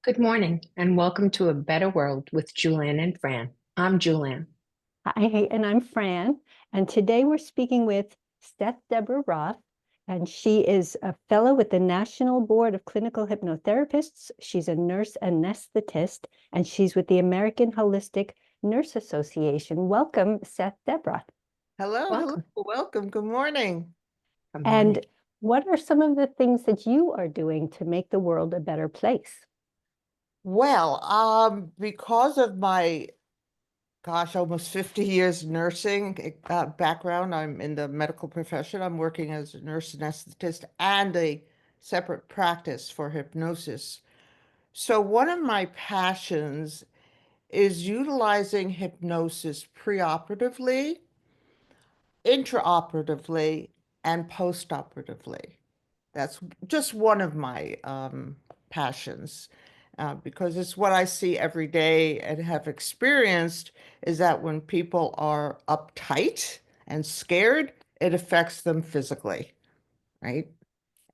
Good morning and welcome to A Better World with Julann and Fran. I'm Julann. Hi, and I'm Fran. And today we're speaking with Seth-Deborah Roth, and she is a fellow with the National Board of Clinical Hypnotherapists. She's a nurse anesthetist, and she's with the American Holistic Nurse Association. Welcome, Seth-Deborah. Welcome. Welcome. Good morning. Good And morning. what are some of the things that you are doing to make the world a better place? Well, because of my, almost 50 years nursing background, I'm in the medical profession. I'm working as a nurse anesthetist and a separate practice for hypnosis. So one of my passions is utilizing hypnosis preoperatively, intraoperatively, and postoperatively. That's just one of my passions because it's what I see every day and have experienced is that when people are uptight and scared, it affects them physically, right?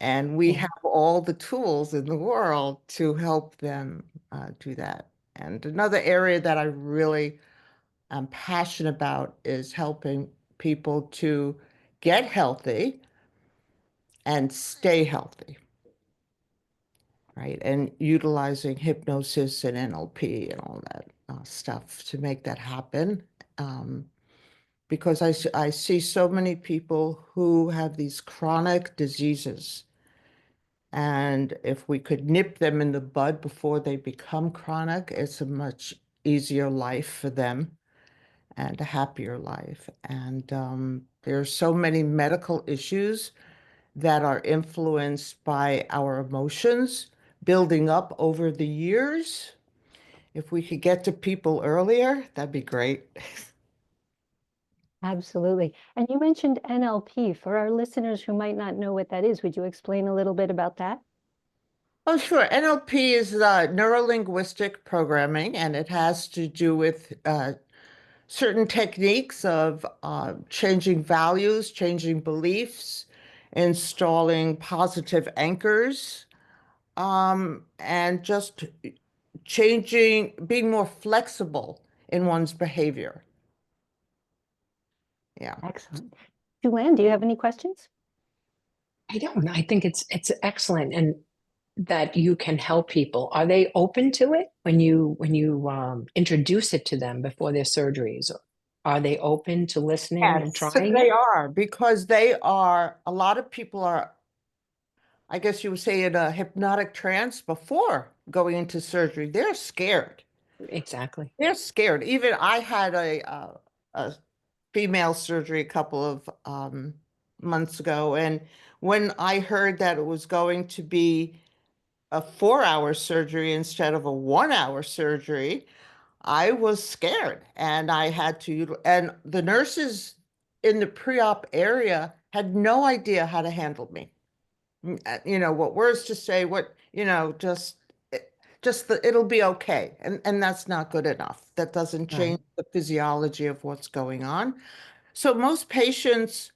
And we Yeah, have all the tools in the world to help them do that. And another area that I really am passionate about is helping people to get healthy and stay healthy, right? And utilizing hypnosis and NLP and all that stuff to make that happen. Um, because I see so many people who have these chronic diseases. And if we could nip them in the bud before they become chronic, it's a much easier life for them and a happier life. And there are so many medical issues that are influenced by our emotions building up over the years. If we could get to people earlier, that'd be great. Absolutely. And you mentioned NLP. For our listeners who might not know what that is, would you explain a little bit about that? Oh, sure. NLP is neuro-linguistic programming, and it has to do with certain techniques of changing values, changing beliefs, installing positive anchors, and just changing, being more flexible in one's behavior. Yeah. Excellent. Julann, do you have any questions? I don't. I think it's excellent and that you can help people. Are they open to it when you introduce it to them before their surgeries? Are they open to listening and Yes, trying they it? are because they are, a lot of people are, I guess you would say, in a hypnotic trance before going into surgery. They're scared. Exactly. They're scared. Even I had a female surgery a couple of months ago, and when I heard that it was going to be a 4-hour surgery instead of a 1-hour surgery, I was scared, and I had to, and the nurses in the pre-op area had no idea how to handle me. What words to say, it'll be okay. And that's not good enough. That doesn't Right. change the physiology of what's going on. So most patients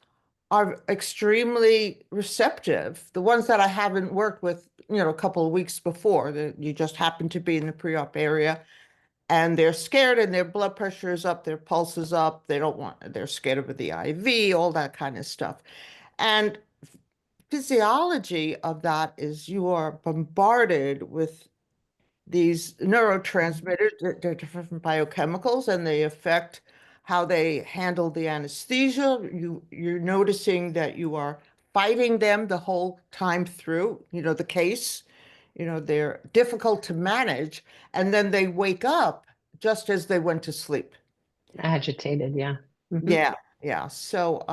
are extremely receptive. The ones that I haven't worked with, a couple of weeks before, that you just happen to be in the pre-op area and they're scared and their blood pressure is up, their pulse is up, they're scared of the IV, all that kind of stuff. And physiology of that is you are bombarded with these neurotransmitters, they're different biochemicals, and they affect how they handle the anesthesia. You're noticing that you are fighting them the whole time through, the case. They're difficult to manage, and then they wake up just as they went to sleep. Agitated, yeah. Yeah, yeah. So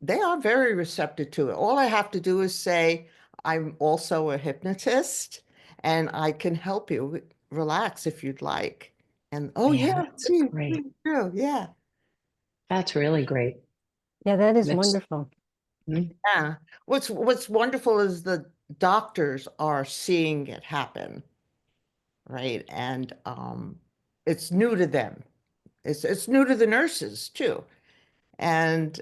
they are very receptive to it. All I have to do is say, I'm also a hypnotist and I can help you relax if you'd like. And oh Yeah, yeah, that's please, great. please do. Yeah. That's really great. Yeah, that is That's wonderful. mm, Yeah. What's wonderful is the doctors are seeing it happen, right? And it's new to them. It's new to the nurses too. And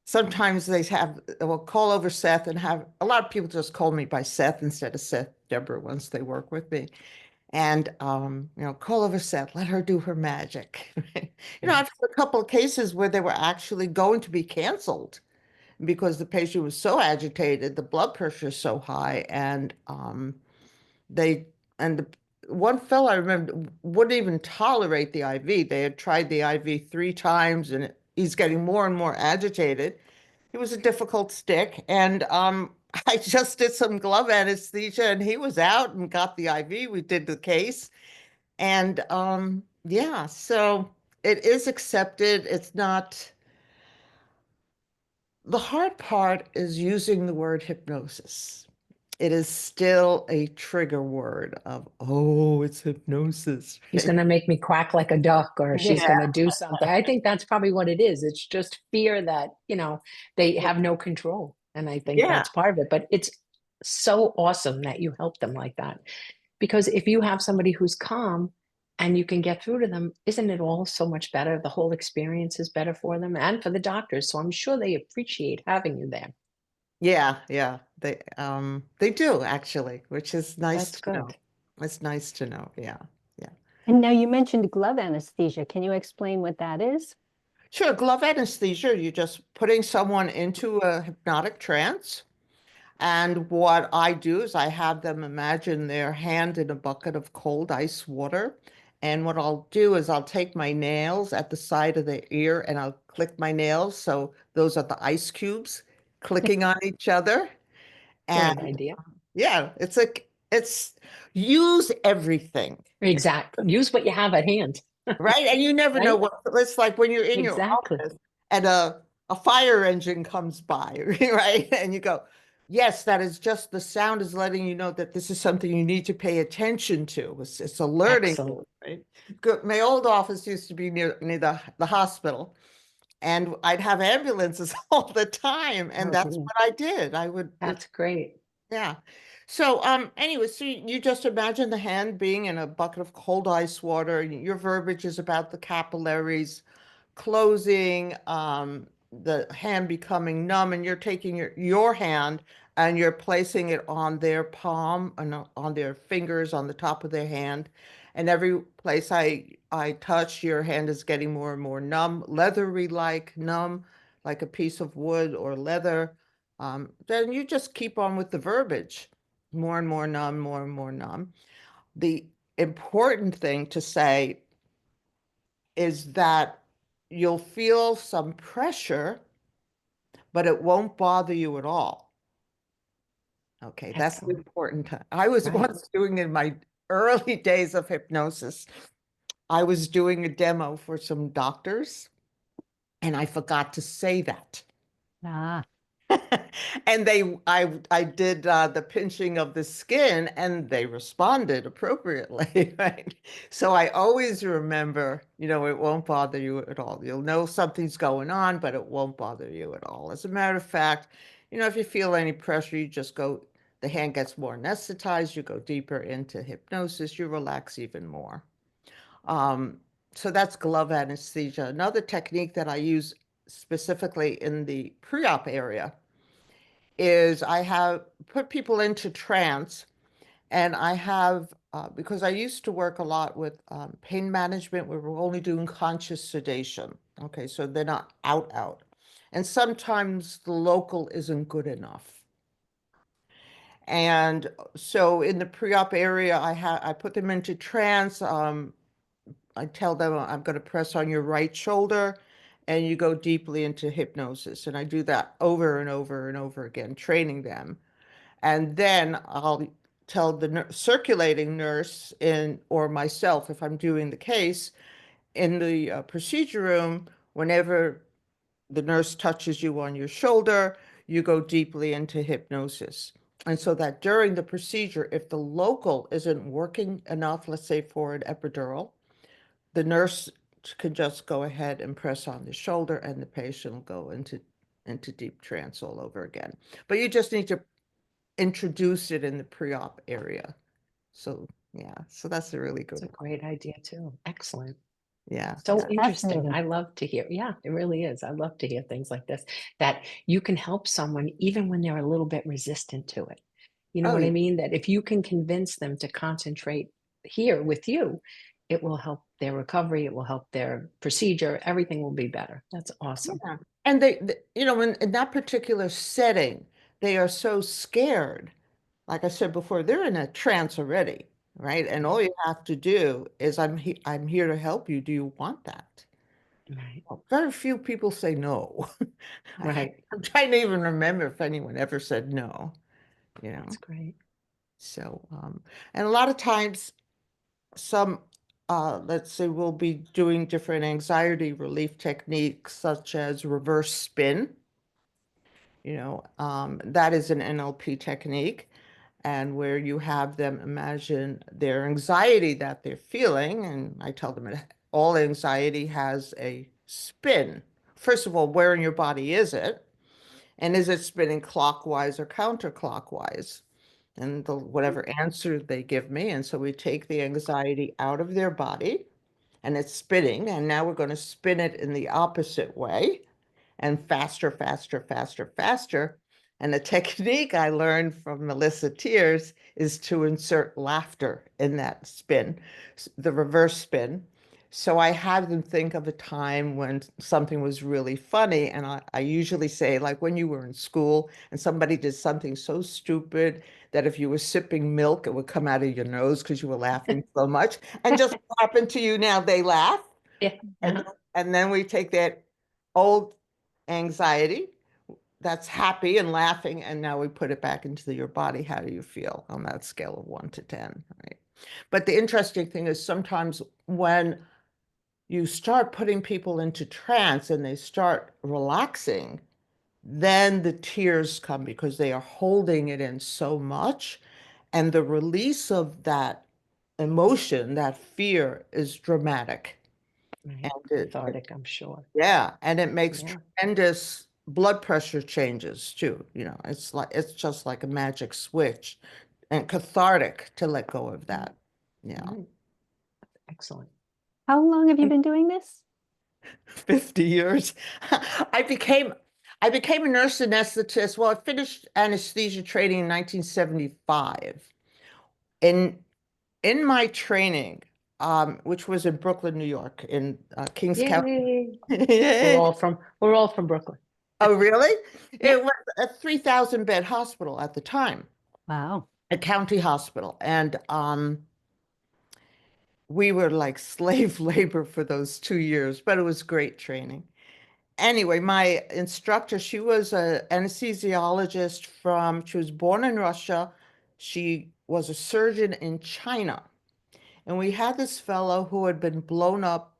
sometimes they will call over Seth and have a lot of people just call me by Seth instead of Seth-Deborah once they work with me. And call over Seth, let her do her magic. I've had a couple of cases where they were actually going to be canceled because the patient was so agitated, the blood pressure is so high, and they and the one fellow I remember wouldn't even tolerate the IV. They had tried the IV 3 times, and he's getting more and more agitated. He was a difficult stick, and I just did some glove anesthesia, and he was out and got the IV. We did the case, and yeah, so it is accepted. It's not. The hard part is using the word hypnosis. It is still a trigger word of, oh, it's hypnosis. He's going to make me quack like a duck, or she's Yeah. going to do something. I think that's probably what it is. It's just fear that, they have no control. And I think Yeah. that's part of it. But it's so awesome that you help them like that. Because if you have somebody who's calm and you can get through to them, isn't it all so much better? The whole experience is better for them and for the doctors. So I'm sure they appreciate having you there. Yeah, yeah. They do actually, which is nice That's to know. good. It's nice to know. Yeah. Yeah. And now you mentioned glove anesthesia. Can you explain what that is? Sure, glove anesthesia, you're just putting someone into a hypnotic trance. And what I do is I have them imagine their hand in a bucket of cold ice water. And what I'll do is I'll take my nails at the side of the ear and I'll click my nails. So those are the ice cubes clicking on each other. Great And idea. yeah, it's use everything, Exactly. Use what you have at hand. right? And you never know Right? what it's like when you're in your Exactly. office and a fire engine comes by, right? And you go, yes, that is just the sound is letting you know that this is something you need to pay attention to. It's alerting you, Excellent. right? My old office used to be near the hospital, and I'd have ambulances all the time, and that's Mhm. what I did. I would That's great. yeah. So, anyway, so you just imagine the hand being in a bucket of cold ice water. Your verbiage is about the capillaries closing, the hand becoming numb, and you're taking your hand and you're placing it on their palm and on their fingers on the top of their hand. And every place I touch, your hand is getting more and more numb, leathery like numb, like a piece of wood or leather. Then you just keep on with the verbiage, more and more numb, more and more numb. The important thing to say is that you'll feel some pressure, but it won't bother you at all. Okay, that's the Excellent. important. I was Right. once doing in my early days of hypnosis, I was doing a demo for some doctors, and I forgot to say that. Ah, And I did the pinching of the skin and they responded appropriately, right? So I always remember, it won't bother you at all. You'll know something's going on, but it won't bother you at all. As a matter of fact, if you feel any pressure, you just go, the hand gets more anesthetized, you go deeper into hypnosis, you relax even more. Um, so that's glove anesthesia. Another technique that I use specifically in the pre-op area is I have put people into trance, and I have, because I used to work a lot with pain management, we were only doing conscious sedation. Okay, so they're not out. And sometimes the local isn't good enough. And so in the pre-op area, I put them into trance. I tell them I'm going to press on your right shoulder, and you go deeply into hypnosis. And I do that over and over and over again, training them. And then I'll tell the circulating nurse or myself, if I'm doing the case, in the procedure room, whenever the nurse touches you on your shoulder, you go deeply into hypnosis. And so that during the procedure, if the local isn't working enough, let's say for an epidural, the nurse can just go ahead and press on the shoulder and the patient will go into deep trance all over again. But you just need to introduce it in the pre-op area. So yeah, so that's a really It's good a one. great idea too. Excellent. Yeah. So Yeah. interesting. Fascinating. I love to hear. Yeah, it really is. I love to hear things like this, that you can help someone even when they're a little bit resistant to it. You know Oh, what I yeah. mean? That if you can convince them to concentrate here with you, it will help their recovery, it will help their procedure, everything will be better. That's awesome. Yeah. And you know, in that particular setting, they are so scared. Like I said before, they're in a trance already, right? And all Right, you have to do is, I'm here to help you. Do you want that? right, Well, very few people say no. right. I'm trying to even remember if anyone ever said no, you know. That's great. So, and a lot of times, some, let's say, we'll be doing different anxiety relief techniques, such as reverse spin. That is an NLP technique, and where you have them imagine their anxiety that they're feeling. And I tell them that all anxiety has a spin. First of all, where in your body is it? And is it spinning clockwise or counterclockwise? And whatever answer they give me. And so we take the anxiety out of their body and it's spinning. And now we're going to spin it in the opposite way and faster, faster, faster, faster. And the technique I learned from Melissa Tiers is to insert laughter in that spin, the reverse spin. So I have them think of a time when something was really funny. And I usually say, like when you were in school and somebody did something so stupid that if you were sipping milk, it would come out of your nose because you were laughing so much. And just what happened to you now, they laugh. Yeah. And, and then we take that old anxiety that's happy and laughing, and now we put it back into your body. How do you feel on that scale of 1 to 10, right? But the interesting thing is sometimes when you start putting people into trance and they start relaxing, then the tears come because they are holding it in so much. And the release of that emotion, that fear, is dramatic. And Right. Cathartic, I'm sure. yeah, and it makes Yeah. tremendous blood pressure changes too. It's just like a magic switch and cathartic to let go of that. Yeah. Right. Excellent. How long have you And been doing this? 50 years. I became I became a nurse anesthetist. Well, I finished anesthesia training in 1975. In in my training, which was in Brooklyn, New York, in Kings County. yay. We're Yay. all from we're all from Brooklyn. Oh, really? Yeah. It was a 3,000 bed hospital at the time, Wow. a county hospital. And we were like slave labor for those 2 years, but it was great training. Anyway, my instructor, she was an anesthesiologist she was born in Russia. She was a surgeon in China. And we had this fellow who had been blown up.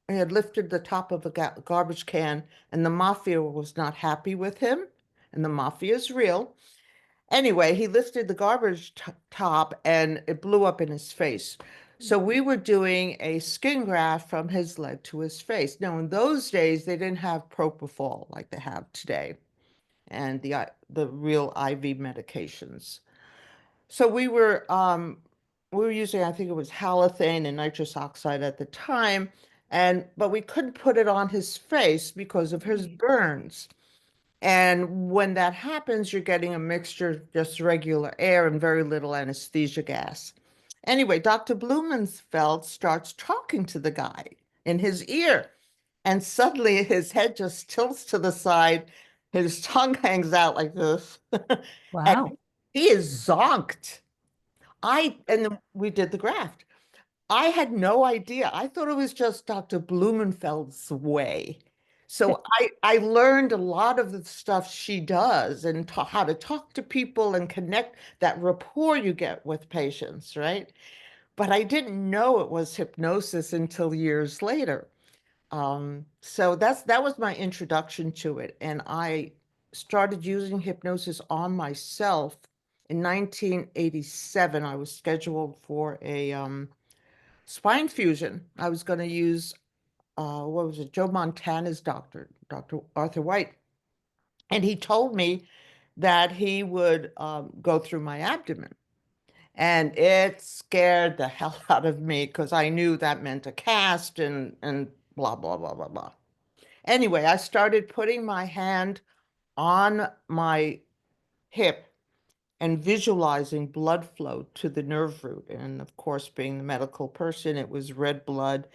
He had lifted the top of a garbage can, and the mafia was not happy with him. And the mafia is real. Anyway, he lifted the garbage top and it blew up in his face. So we were doing a skin graft from his leg to his face. Now, in those days, they didn't have propofol like they have today and the real IV medications. So we were using, I think it was halothane and nitrous oxide at the time, but we couldn't put it on his face because of his Right. burns. And when that happens, you're getting a mixture of just regular air and very little anesthesia gas. Anyway, Dr. Blumenfeld starts talking to the guy in his ear, and suddenly his head just tilts to the side, his tongue hangs out like this, and Wow. he is zonked. And then we did the graft. I had no idea. I thought it was just Dr. Blumenfeld's way. So I learned a lot of the stuff she does and how to talk to people and connect that rapport you get with patients, right? But I didn't know it was hypnosis until years later. So that was my introduction to it. And I started using hypnosis on myself in 1987. I was scheduled for a spine fusion. I was going to use, what was it, Joe Montana's doctor, Dr. Arthur White. And he told me that he would go through my abdomen. And it scared the hell out of me because I knew that meant a cast and blah, blah, blah, blah, blah. Anyway, I started putting my hand on my hip and visualizing blood flow to the nerve root. And of course, being the medical person, it was red blood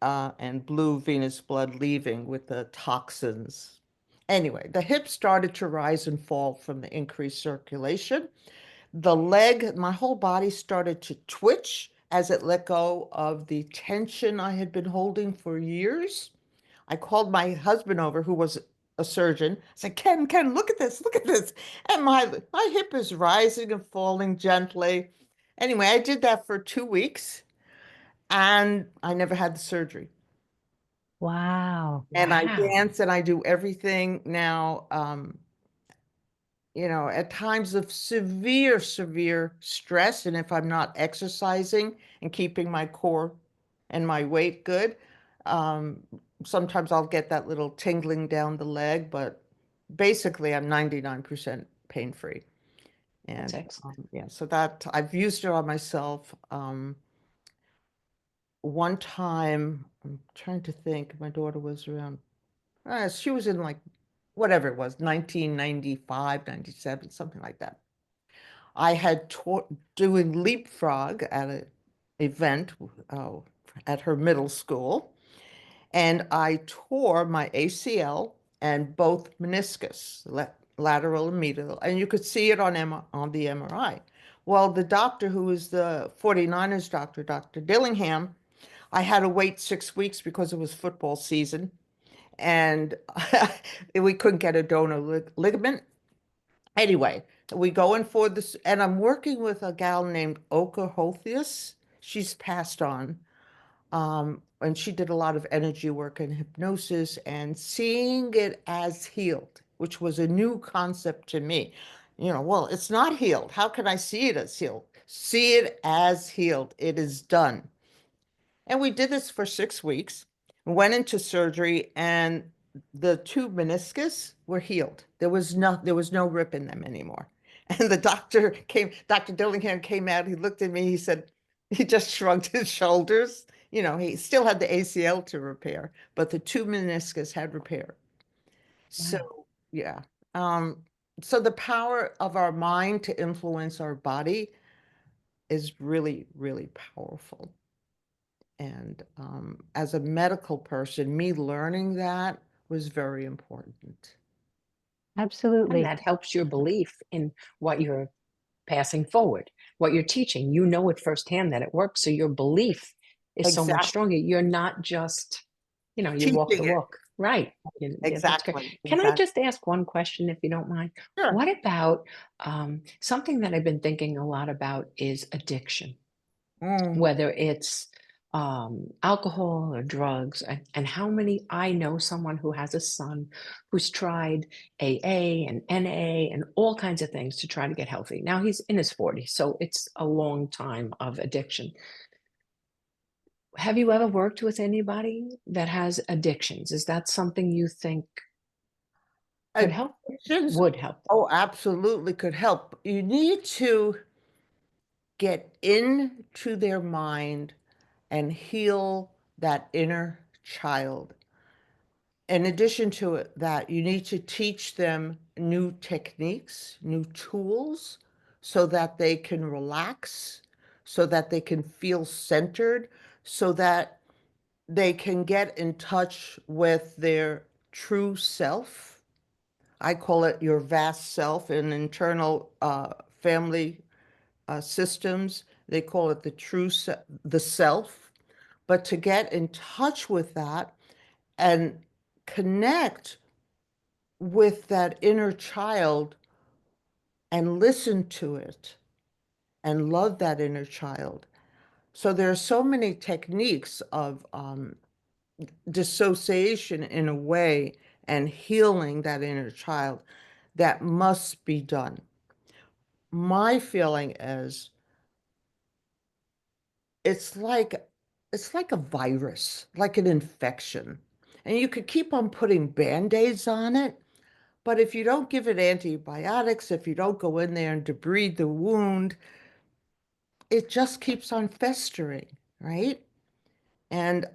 and blue venous blood leaving with the toxins. Anyway, the hip started to rise and fall from the increased circulation. The leg, my whole body started to twitch as it let go of the tension I had been holding for years. I called my husband over, who was a surgeon. I said, Ken, look at this, look at this. And my hip is rising and falling gently. Anyway, I did that for 2 weeks and I never had the surgery. Wow. And I Wow. dance and I do everything now. At times of severe, severe stress, and if I'm not exercising and keeping my core and my weight good, um, sometimes I'll get that little tingling down the leg, but basically I'm 99% pain-free. That's And excellent. yeah, so that I've used it on myself. One time, I'm trying to think, my daughter was around, she was in like, whatever it was, 1995, 97, something like that. I had taught doing leapfrog at an event at her middle school, and I tore my ACL and both meniscus, lateral and medial, and you could see it on the MRI. Well, the doctor who was the 49ers doctor, Dr. Dillingham, I had to wait 6 weeks because it was football season, and we couldn't get a donor ligament. Anyway, we go in for this, and I'm working with a gal named Oka Hothius. She's passed on, and she did a lot of energy work and hypnosis and seeing it as healed, which was a new concept to me. Well, it's not healed. How can I see it as healed? See it as healed. It is done. And we did this for 6 weeks, went into surgery, and the two meniscus were healed. There was no rip in them anymore. And Dr. Dillingham came out, he looked at me, he said, he just shrugged his shoulders. He still had the ACL to repair, but the two meniscus had repair. So, Wow. yeah. Um, so the power of our mind to influence our body is really, really powerful. And as a medical person, me learning that was very important. And Absolutely. that helps your belief in what you're passing forward, what you're teaching. You know it firsthand that it works. So your belief is so much Exactly. stronger. You're not just, you walk Teaching the it. walk. Right. Yeah, that's great. Exactly. Can I Exactly. just ask one question if you don't mind? Sure. What about something that I've been thinking a lot about is addiction, Mm. whether it's alcohol or drugs, and how many I know someone who has a son who's tried AA and NA and all kinds of things to try to get healthy. Now he's in his 40s, so it's a long time of addiction. Have you ever worked with anybody that has addictions? Is that something you think could help? Addictions, Would help them? oh, absolutely could help. You need to get into their mind and heal that inner child. In addition to that, you need to teach them new techniques, new tools, so that they can relax, so that they can feel centered, so that they can get in touch with their true self. I call it your vast self in internal family systems. They call it the self. But to get in touch with that and connect with that inner child and listen to it and love that inner child. So there are so many techniques of dissociation in a way and healing that inner child that must be done. My feeling is it's like it's like a virus, like an infection. And you could keep on putting band-aids on it, but if you don't give it antibiotics, if you don't go in there and debride the wound, it just keeps on festering, right? And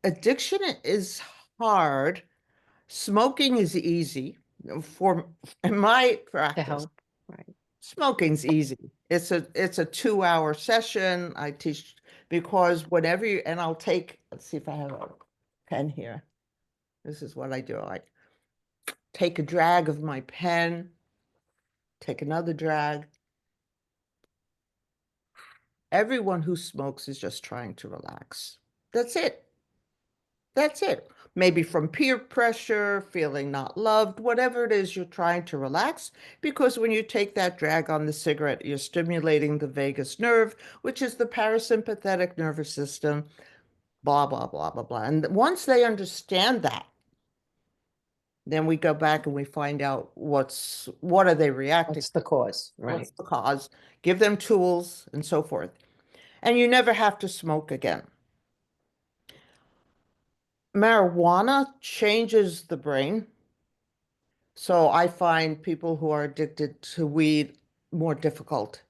addiction is hard. Smoking is easy. For in my To practice, help, right? smoking's easy. It's a 2-hour session. I teach because whenever you, and I'll take, let's see if I have a pen here. This is what I do. I take a drag of my pen, take another drag. Everyone who smokes is just trying to relax. That's it. That's it. Maybe from peer pressure, feeling not loved, whatever it is, you're trying to relax. Because when you take that drag on the cigarette, you're stimulating the vagus nerve, which is the parasympathetic nervous system, blah, blah, blah, blah, blah. And once they understand that, then we go back and we find out what are they reacting What's the cause, to, what's right? the cause, give them tools and so forth. And you never have to smoke again. Marijuana changes the brain. So I find people who are addicted to weed more difficult.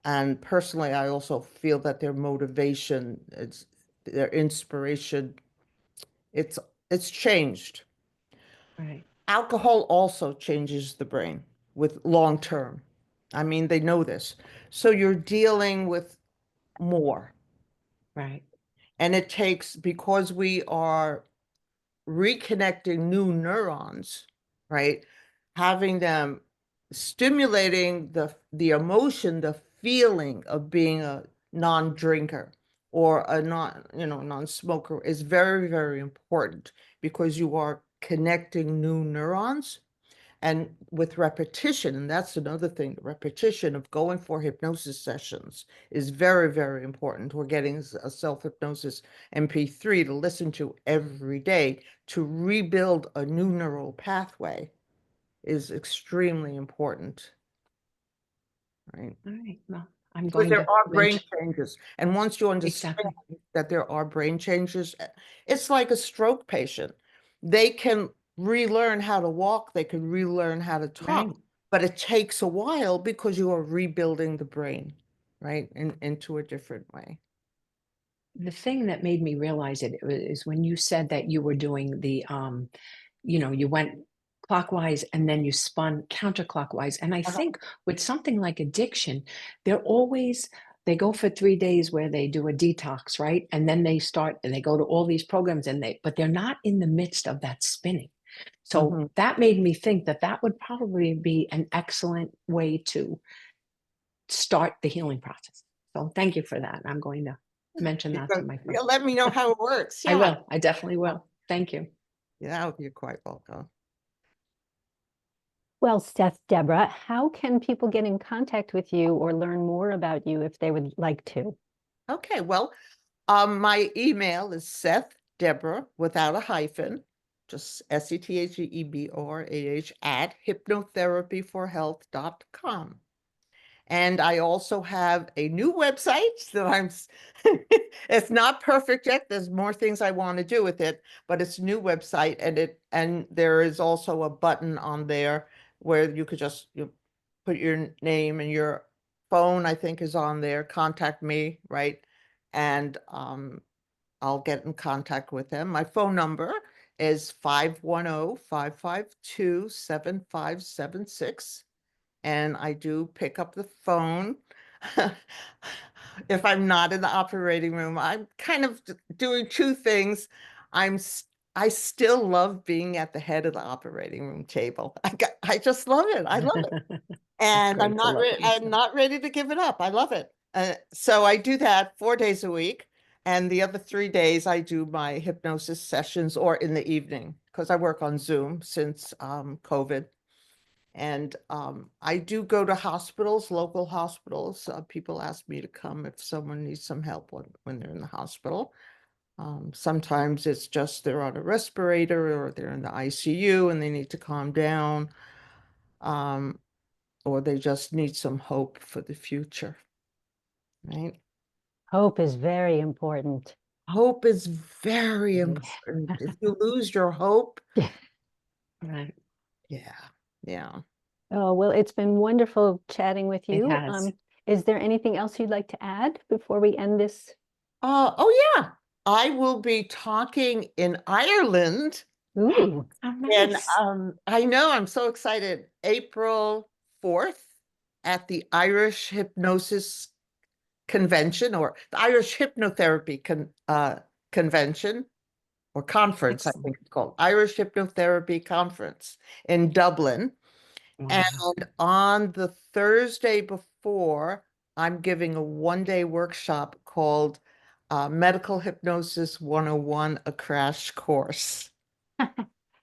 And personally, I also feel that their motivation, their inspiration, it's it's changed. Right, Alcohol also changes the brain with long term. I mean, they know this. So you're dealing with more. right, And it takes, because we are reconnecting new neurons, right? Having them stimulating the emotion, the feeling of being a non-drinker or a non-smoker is very, very important because you are connecting new neurons. And with repetition, and that's another thing, the repetition of going for hypnosis sessions is very, very important. We're getting a self-hypnosis MP3 to listen to every day to rebuild a new neural pathway is extremely important, right? all right. Well, I'm Because going there to are brain mention, changes. And once you understand exactly, that there are brain changes, it's like a stroke patient. They can relearn how to walk, they can relearn how to right. talk, but it takes a while because you are rebuilding the brain, right? Into a different way. The thing that made me realize it is when you said that you were doing the, you went clockwise and then you spun counterclockwise. And I think with something like addiction, they go for 3 days where they do a detox, right? And then they start and they go to all these programs but they're not in the midst of that spinning. So Mhm. that made me think that that would probably be an excellent way to start the healing process. So thank you for that. I'm going to mention that to my friend. Yeah, let me know how it works. I Yeah. will. I definitely will. Thank you. Yeah, you're quite welcome. Well, Seth-Deborah, how can people get in contact with you or learn more about you if they would like to? Okay, well, my email is Seth-Deborah without a hyphen, just SETHEBORAH at hypnotherapyforhealth.com. And I also have a new website that it's not perfect yet. There's more things I want to do with it, but it's a new website and there is also a button on there where you could just put your name and your phone, I think is on there, contact me, right? And I'll get in contact with them. My phone number is 510-552-7576. And I do pick up the phone. If I'm not in the operating room, I'm kind of doing two things. I still love being at the head of the operating room table. I just love it. I love it. That's And great to love what you I'm said. not ready to give it up. I love it. So I do that 4 days a week. And the other 3 days I do my hypnosis sessions or in the evening because I work on Zoom since COVID. And I do go to hospitals, local hospitals. People ask me to come if someone needs some help when they're in the hospital. Sometimes it's just they're on a respirator or they're in the ICU and they need to calm down. Or they just need some hope for the future, right? Hope is very important. Hope is very important. If you lose your hope, Right. yeah, yeah. Oh, well, it's been wonderful chatting with It you. has. Is there anything else you'd like to add before we end this? Oh yeah, I will be talking in Ireland, Ooh, Oh, and nice. I know I'm so excited. April 4th at the Irish Hypnosis Convention, or the Irish Hypnotherapy Convention or conference, I Excellent. think it's called Irish Hypnotherapy Conference in Dublin. Wow. And on the Thursday before, I'm giving a one-day workshop called Medical Hypnosis 101, a crash course.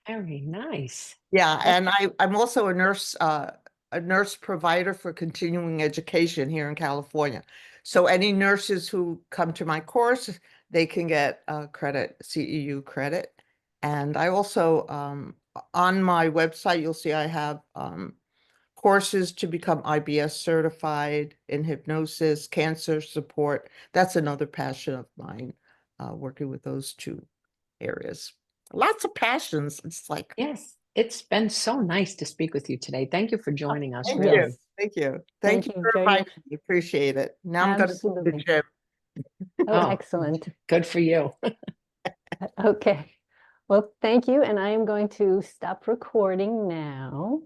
Very nice. Yeah, that's and I'm also a nurse provider for continuing education here in California. So any nurses who come to my course, they can get credit, CEU credit. And I also, on my website, you'll see I have courses to become IBS certified in hypnosis, cancer support. That's another passion of mine, working with those two areas. Lots of passions. It's like, Yes, it's been so nice to speak with you today. Thank you for joining us, thank you. really. yes. Thank you. Thank Thank you you for very much. inviting me. Appreciate it. Now I'm going to go to the Absolutely. gym. Oh, Oh, excellent. good for you. Okay. Well, thank you. And I am going to stop recording now.